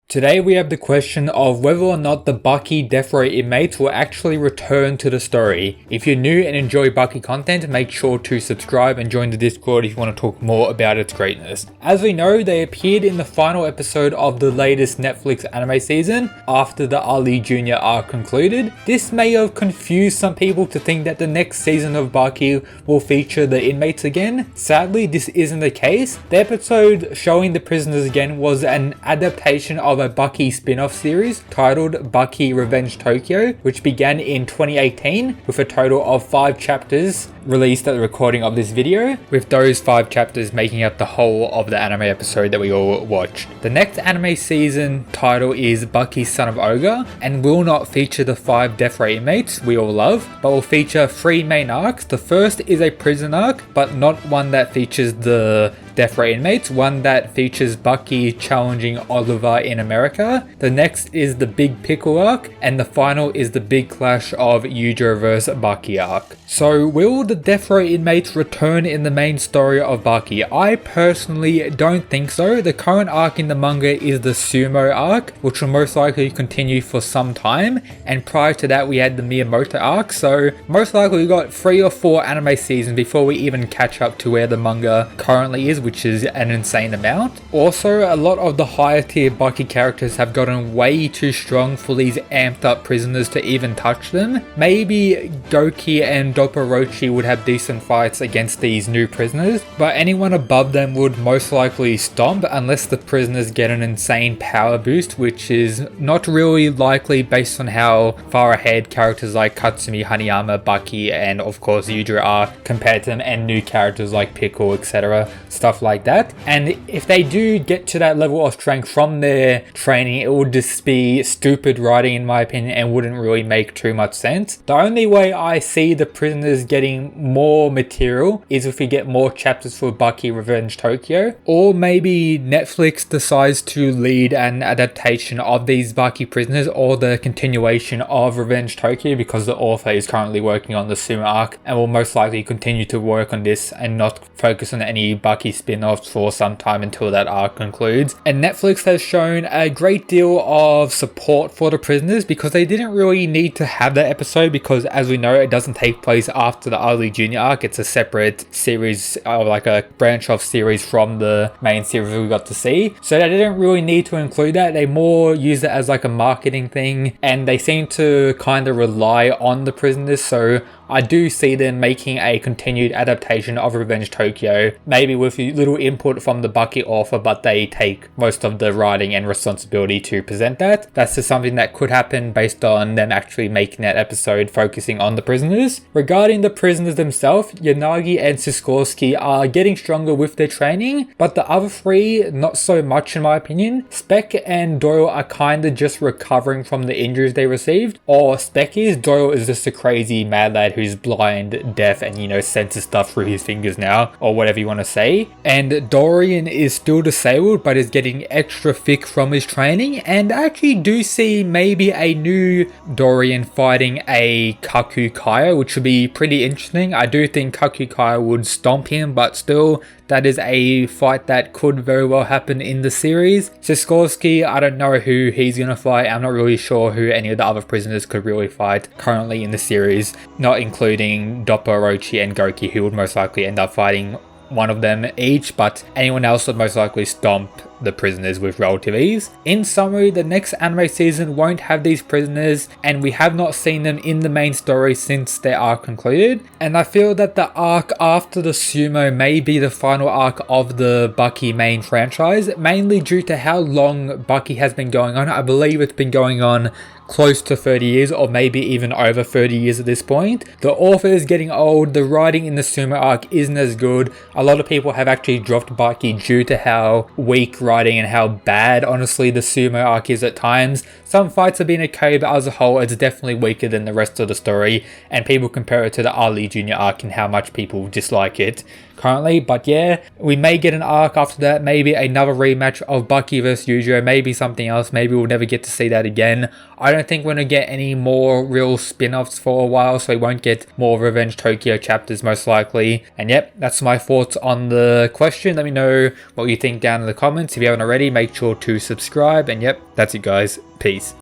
Today we have the question of whether or not the Baki death row inmates will actually return to the story. If you're new and enjoy Baki content, make sure to subscribe and join the Discord if you want to talk more about its greatness. As we know, they appeared in the final episode of the latest Netflix anime season after the Ali Jr. arc concluded. This may have confused some people to think that the next season of Baki will feature the inmates again. Sadly, this isn't the case. The episode showing the prisoners again was an adaptation of a Baki spin-off series titled Baki Revenge Tokyo, which began in 2018 with a total of 5 chapters released at the recording of this video, with those 5 chapters making up the whole of the anime episode that we all watched. The next anime season title is Baki Son of Ogre and will not feature the 5 death row inmates we all love, but will feature 3 main arcs. The first is a prison arc, but not one that features the death row inmates, one that features Baki challenging Oliver in America. The next is the Big Pickle arc, and the final is the Big Clash of Yujiro vs Baki arc. So will the death row inmates return in the main story of Baki? I personally don't think so. The current arc in the manga is the Sumo arc, which will most likely continue for some time, and prior to that we had the Miyamoto arc, so most likely we got 3 or 4 anime seasons before we even catch up to where the manga currently is, which is an insane amount. Also, a lot of the higher tier Baki characters have gotten way too strong for these amped up prisoners to even touch them. Maybe Goki and Dopporochi would have decent fights against these new prisoners, but anyone above them would most likely stomp unless the prisoners get an insane power boost, which is not really likely based on how far ahead characters like Katsumi, Hanayama, Baki, and of course Yujiro are compared to them, and new characters like Pickle, etc. Stuff like that. And if they do get to that level of strength from their training, it would just be stupid writing in my opinion and wouldn't really make too much sense. The only way I see the prisoners getting more material is if we get more chapters for Baki Revenge Tokyo, or maybe Netflix decides to lead an adaptation of these Baki prisoners or the continuation of Revenge Tokyo, because the author is currently working on the Sumo arc and will most likely continue to work on this and not focus on any Baki spin-offs for some time until that arc concludes. And Netflix has shown a great deal of support for the prisoners because they didn't really need to have that episode, because as we know it doesn't take place after the Ali Jr. arc. It's a separate series, like a branch off series from the main series we got to see. So they didn't really need to include that. They more used it as like a marketing thing, and they seem to kind of rely on the prisoners. So I do see them making a continued adaptation of Revenge Tokyo, maybe with a little input from the Baki author, but they take most of the writing and responsibility to present that. That's just something that could happen based on them actually making that episode focusing on the prisoners. Regarding the prisoners themselves, Yanagi and Sikorsky are getting stronger with their training, but the other 3, not so much in my opinion. Speck and Doyle are kinda just recovering from the injuries they received, or Speck is. Doyle is just a crazy mad lad who's blind, deaf, and senses stuff through his fingers now, or whatever you want to say. And Dorian is still disabled but is getting extra thick from his training, and I actually do see maybe a new Dorian fighting a Kaku Kaya, which would be pretty interesting. I do think Kaku Kaya would stomp him, but still, that is a fight that could very well happen in the series. Sikorsky, I don't know who he's gonna fight. I'm not really sure who any of the other prisoners could really fight currently in the series, not including Dopporochi and Goki, who would most likely end up fighting one of them each, but anyone else would most likely stomp the prisoners with relative ease. In summary, the next anime season won't have these prisoners, and we have not seen them in the main story since their arc concluded. And I feel that the arc after the Sumo may be the final arc of the Baki main franchise, mainly due to how long Baki has been going on. I believe it's been going on close to 30 years, or maybe even over 30 years at this point. The author is getting old, the writing in the Sumo arc isn't as good. A lot of people have actually dropped Baki due to how weak writing and how bad honestly the Sumo arc is at times. Some fights have been okay, but as a whole it's definitely weaker than the rest of the story, and people compare it to the Ali Jr. arc and how much people dislike it. currently. But yeah, we may get an arc after that, maybe another rematch of Baki versus Yujiro, maybe something else, maybe we'll never get to see that again. I don't think we're going to get any more real spin-offs for a while, so we won't get more Revenge Tokyo chapters most likely. And yep, that's my thoughts on the question. Let me know what you think down in the comments. If you haven't already, make sure to subscribe, and yep, that's it guys, peace.